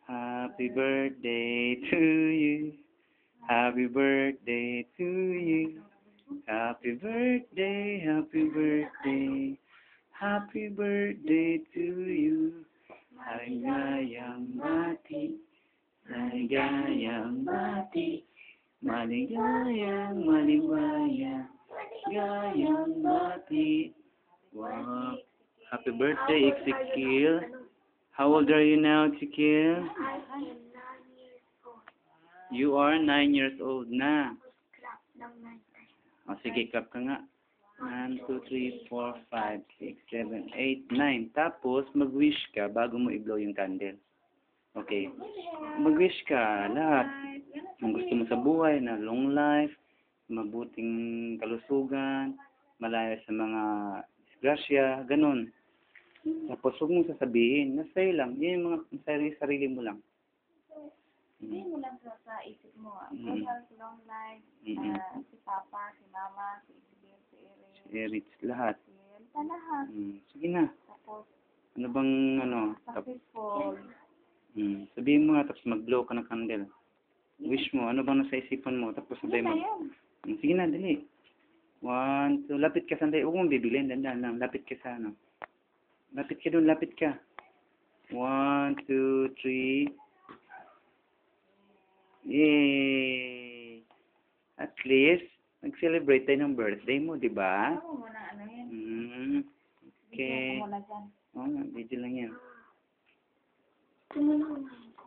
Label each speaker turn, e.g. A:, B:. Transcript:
A: Happy birthday to you. Happy birthday to you. Happy birthday, happy birthday. Happy birthday to you. Maligayang bati. Maligayang bati. Maligayang maligayang bati. Wow. Happy birthday, Ezekiel. How old are you now, Ezekiel?
B: I am 9 years old.
A: You are 9 years old na.
B: Clap ng 9.
A: O, sige, clap ka nga. 1, 2, 3, 4, 5, 6, 7, 8, 9. Tapos, mag-wish ka bago mo i-blow yung candle. Okay. Mag-wish ka lahat. Ang gusto mo sa buhay na long life, mabuting kalusugan, malaya sa mga disgrasya, ganun. Tapos, huwag mong sasabihin, nasa'yo lang. Yan yung mga sarili mo lang.
C: Hindi mo lang sa isip mo.
A: Mm.
C: Good health, long life, si Papa, si Mama, si Isabel, si Eric,
A: Rich, lahat.
C: si Elta, lahat.
A: Sige na.
C: Tapos,
A: Ano bang,
C: successful.
A: sabihin mo nga, tapos mag-blow ka ng candle. Wish mo, ano bang nasa isipan mo, tapos sabay
C: Ano na
A: mo.
C: yun?
A: Sige na, dali. 1, 2, lapit ka sandali. Huwag mong bibilin, dandan lang. Lapit ka sa ano. Lapit ka doon, lapit ka. 1, 2, 3. Yay! At least, nag-celebrate tayo ng birthday mo, di ba?
C: Ano mo na ano yan?
A: Okay.
C: Video mo na dyan.
A: Oo, video lang yan.
B: Tumulong na ako.